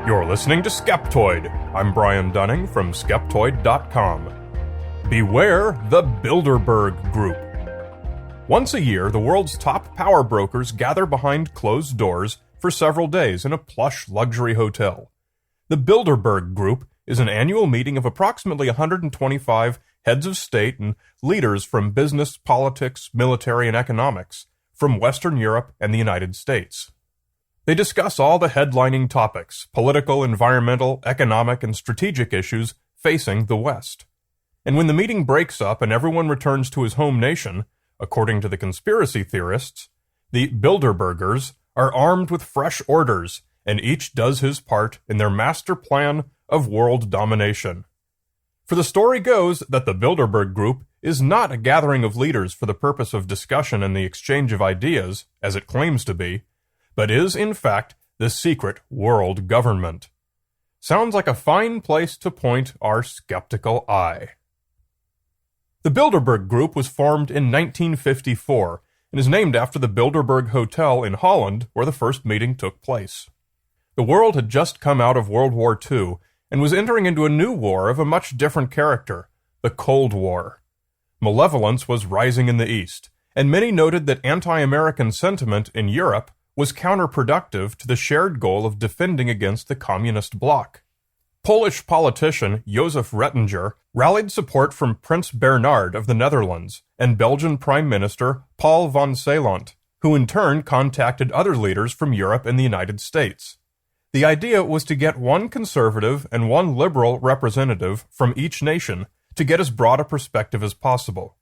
You're listening to Skeptoid. I'm Brian Dunning from Skeptoid.com. Beware the Bilderberg Group. Once a year, the world's top power brokers gather behind closed doors for several days in a plush luxury hotel. The Bilderberg Group is an annual meeting of approximately 125 heads of state and leaders from business, politics, military, and economics from Western Europe and the United States. They discuss all the headlining topics, political, environmental, economic, and strategic issues facing the West. And when the meeting breaks up and everyone returns to his home nation, according to the conspiracy theorists, the Bilderbergers are armed with fresh orders, and each does his part in their master plan of world domination. For the story goes that the Bilderberg Group is not a gathering of leaders for the purpose of discussion and the exchange of ideas, as it claims to be, but is, in fact, the secret world government. Sounds like a fine place to point our skeptical eye. The Bilderberg Group was formed in 1954 and is named after the Bilderberg Hotel in Holland, where the first meeting took place. The world had just come out of World War II and was entering into a new war of a much different character, the Cold War. Malevolence was rising in the East, and many noted that anti-American sentiment in Europe was counterproductive to the shared goal of defending against the communist bloc. Polish politician Josef Rettinger rallied support from Prince Bernhard of the Netherlands and Belgian Prime Minister Paul van Zeeland, who in turn contacted other leaders from Europe and the United States. The idea was to get one conservative and one liberal representative from each nation to get as broad a perspective as possible.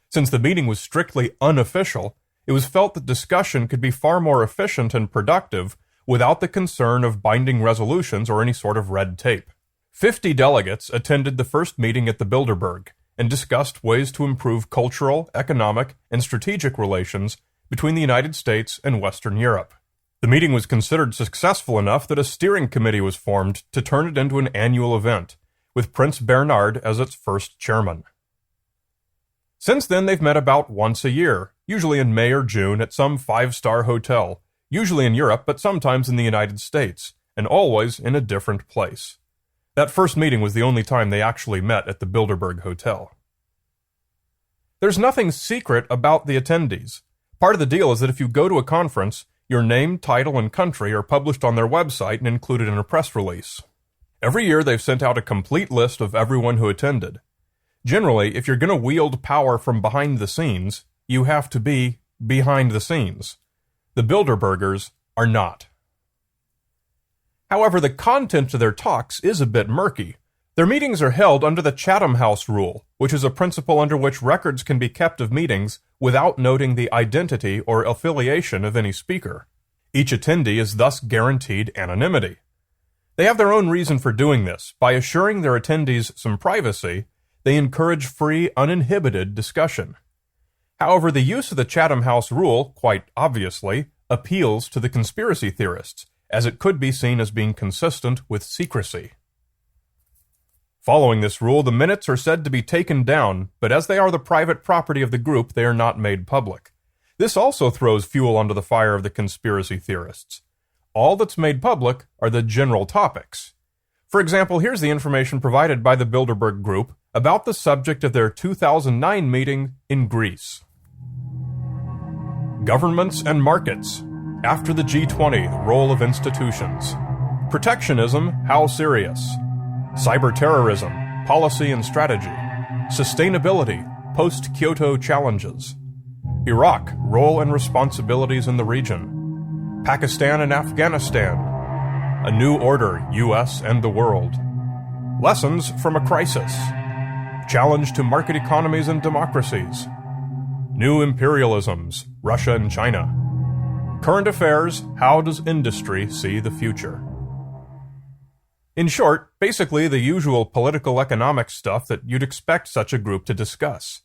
Since the meeting was strictly unofficial, it was felt that discussion could be far more efficient and productive without the concern of binding resolutions or any sort of red tape. 50 delegates attended the first meeting at the Bilderberg and discussed ways to improve cultural, economic, and strategic relations between the United States and Western Europe. The meeting was considered successful enough that a steering committee was formed to turn it into an annual event, with Prince Bernhard as its first chairman. Since then, they've met about once a year, usually in May or June at some five-star hotel, usually in Europe, but sometimes in the United States, and always in a different place. That first meeting was the only time they actually met at the Bilderberg Hotel. There's nothing secret about the attendees. Part of the deal is that if you go to a conference, your name, title, and country are published on their website and included in a press release. Every year they've sent out a complete list of everyone who attended. Generally, if you're going to wield power from behind the scenes, you have to be behind the scenes. The Bilderbergers are not. However, the content of their talks is a bit murky. Their meetings are held under the Chatham House rule, which is a principle under which records can be kept of meetings without noting the identity or affiliation of any speaker. Each attendee is thus guaranteed anonymity. They have their own reason for doing this. By assuring their attendees some privacy, they encourage free, uninhibited discussion. However, the use of the Chatham House rule, quite obviously, appeals to the conspiracy theorists, as it could be seen as being consistent with secrecy. Following this rule, the minutes are said to be taken down, but as they are the private property of the group, they are not made public. This also throws fuel onto the fire of the conspiracy theorists. All that's made public are the general topics. For example, here's the information provided by the Bilderberg Group about the subject of their 2009 meeting in Greece. Governments and markets. After the G20, the role of institutions. Protectionism, how serious? Cyberterrorism, policy and strategy. Sustainability, post-Kyoto challenges. Iraq, role and responsibilities in the region. Pakistan and Afghanistan. A new order, U.S. and the world. Lessons from a crisis. Challenge to market economies and democracies. New imperialisms, Russia and China. Current affairs, how does industry see the future? In short, basically the usual political economic stuff that you'd expect such a group to discuss.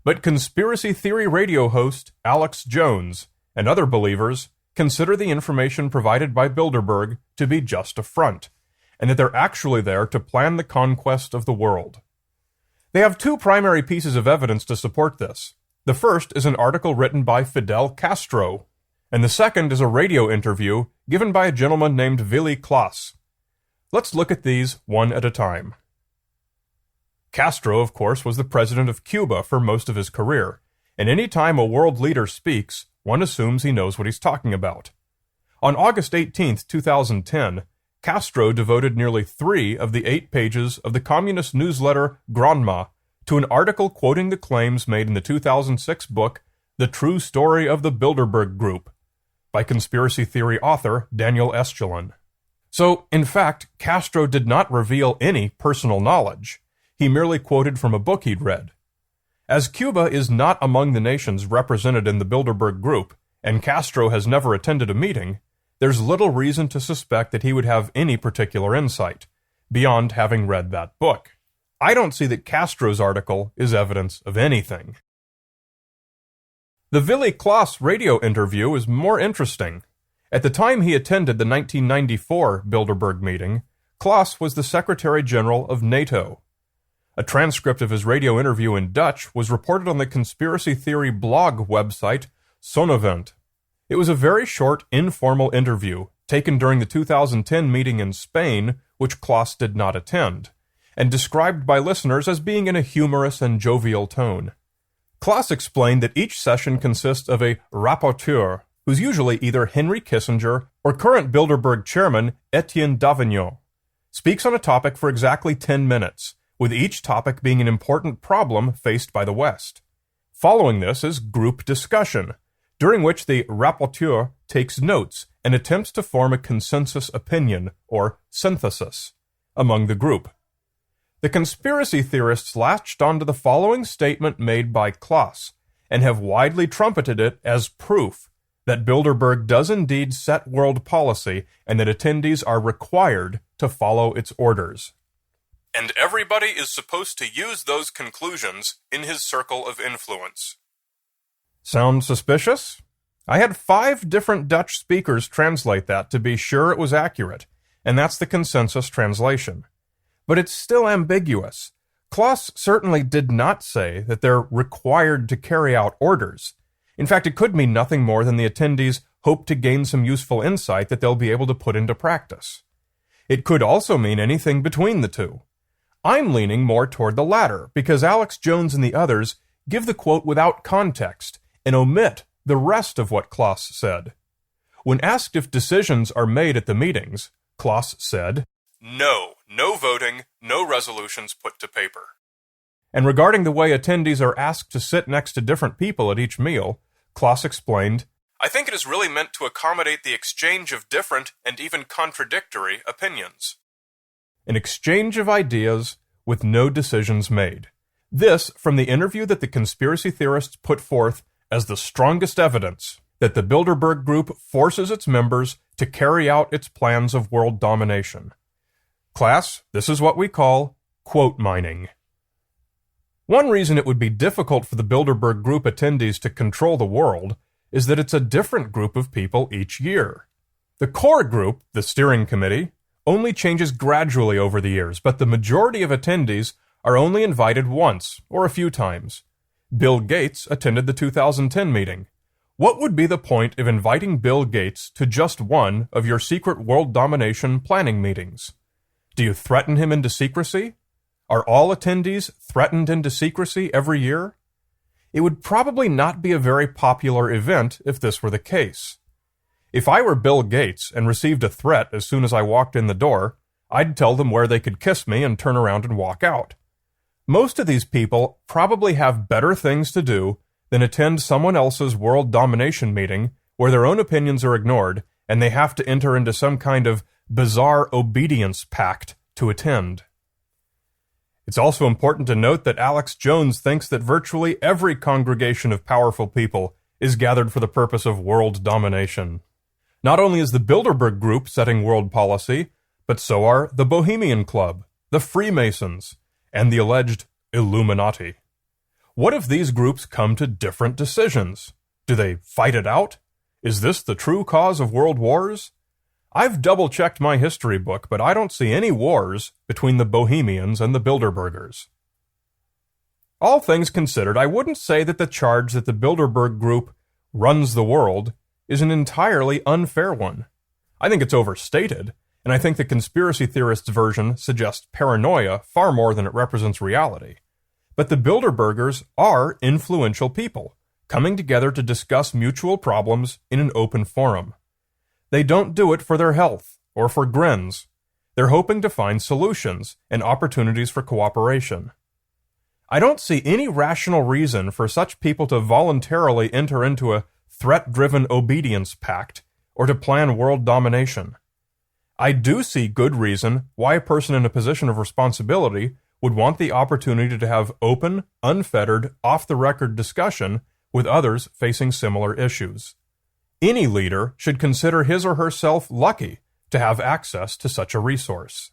But conspiracy theory radio host Alex Jones and other believers consider the information provided by Bilderberg to be just a front, and that they're actually there to plan the conquest of the world. They have two primary pieces of evidence to support this. The first is an article written by Fidel Castro, and the second is a radio interview given by a gentleman named Willy Klaas, Let's look at these one at a time. Castro, of course, was the president of Cuba for most of his career, and any time a world leader speaks, one assumes he knows what he's talking about. On August 18, 2010, Castro devoted nearly 3 of the 8 pages of the communist newsletter Granma to an article quoting the claims made in the 2006 book The True Story of the Bilderberg Group by conspiracy theory author Daniel Estulin. So, in fact, Castro did not reveal any personal knowledge. He merely quoted from a book he'd read. As Cuba is not among the nations represented in the Bilderberg Group, and Castro has never attended a meeting, there's little reason to suspect that he would have any particular insight, beyond having read that book. I don't see that Castro's article is evidence of anything. The Willy Klaas radio interview is more interesting. At the time he attended the 1994 Bilderberg meeting, Klaas was the Secretary General of NATO. A transcript of his radio interview in Dutch was reported on the conspiracy theory blog website Sonnevent. It was a very short, informal interview taken during the 2010 meeting in Spain, which Klaas did not attend, and described by listeners as being in a humorous and jovial tone. Klaas explained that each session consists of a rapporteur, who's usually either Henry Kissinger or current Bilderberg chairman Etienne Davignon, speaks on a topic for exactly 10 minutes, with each topic being an important problem faced by the West. Following this is group discussion, during which the rapporteur takes notes and attempts to form a consensus opinion, or synthesis, among the group. The conspiracy theorists latched onto the following statement made by Klaas, and have widely trumpeted it as proof that Bilderberg does indeed set world policy and that attendees are required to follow its orders. And everybody is supposed to use those conclusions in his circle of influence. Sound suspicious? I had 5 different Dutch speakers translate that to be sure it was accurate, and that's the consensus translation. But it's still ambiguous. Klaas certainly did not say that they're required to carry out orders. In fact, it could mean nothing more than the attendees hope to gain some useful insight that they'll be able to put into practice. It could also mean anything between the two. I'm leaning more toward the latter, because Alex Jones and the others give the quote without context and omit the rest of what Klaas said. When asked if decisions are made at the meetings, Klaas said, No voting, no resolutions put to paper. And regarding the way attendees are asked to sit next to different people at each meal, Klaas explained, I think it is really meant to accommodate the exchange of different and even contradictory opinions. An exchange of ideas with no decisions made. This from the interview that the conspiracy theorists put forth as the strongest evidence that the Bilderberg Group forces its members to carry out its plans of world domination. Class, this is what we call quote mining. One reason it would be difficult for the Bilderberg Group attendees to control the world is that it's a different group of people each year. The core group, the steering committee, only changes gradually over the years, but the majority of attendees are only invited once or a few times. Bill Gates attended the 2010 meeting. What would be the point of inviting Bill Gates to just one of your secret world domination planning meetings? Do you threaten him into secrecy? Are all attendees threatened into secrecy every year? It would probably not be a very popular event if this were the case. If I were Bill Gates and received a threat as soon as I walked in the door, I'd tell them where they could kiss me and turn around and walk out. Most of these people probably have better things to do than attend someone else's world domination meeting where their own opinions are ignored and they have to enter into some kind of bizarre obedience pact to attend. It's also important to note that Alex Jones thinks that virtually every congregation of powerful people is gathered for the purpose of world domination. Not only is the Bilderberg Group setting world policy, but so are the Bohemian Club, the Freemasons, and the alleged Illuminati. What if these groups come to different decisions? Do they fight it out? Is this the true cause of world wars? I've double-checked my history book, but I don't see any wars between the Bohemians and the Bilderbergers. All things considered, I wouldn't say that the charge that the Bilderberg Group runs the world is an entirely unfair one. I think it's overstated, and I think the conspiracy theorists' version suggests paranoia far more than it represents reality. But the Bilderbergers are influential people, coming together to discuss mutual problems in an open forum. They don't do it for their health or for grins. They're hoping to find solutions and opportunities for cooperation. I don't see any rational reason for such people to voluntarily enter into a threat-driven obedience pact or to plan world domination. I do see good reason why a person in a position of responsibility would want the opportunity to have open, unfettered, off-the-record discussion with others facing similar issues. Any leader should consider his or herself lucky to have access to such a resource.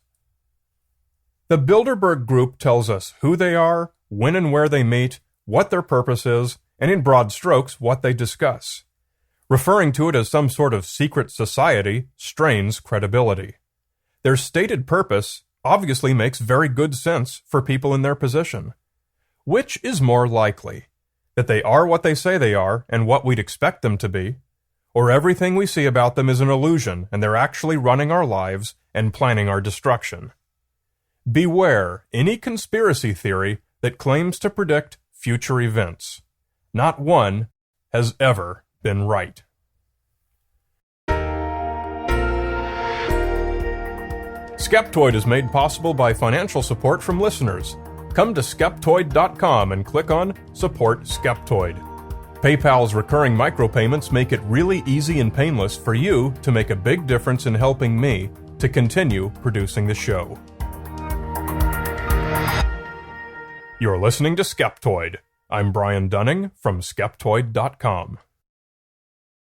The Bilderberg Group tells us who they are, when and where they meet, what their purpose is, and in broad strokes, what they discuss. Referring to it as some sort of secret society strains credibility. Their stated purpose obviously makes very good sense for people in their position. Which is more likely? That they are what they say they are and what we'd expect them to be? Or everything we see about them is an illusion and they're actually running our lives and planning our destruction? Beware any conspiracy theory that claims to predict future events. Not one has ever been right. Skeptoid is made possible by financial support from listeners. Come to Skeptoid.com and click on Support Skeptoid. PayPal's recurring micropayments make it really easy and painless for you to make a big difference in helping me to continue producing the show. You're listening to Skeptoid. I'm Brian Dunning from Skeptoid.com.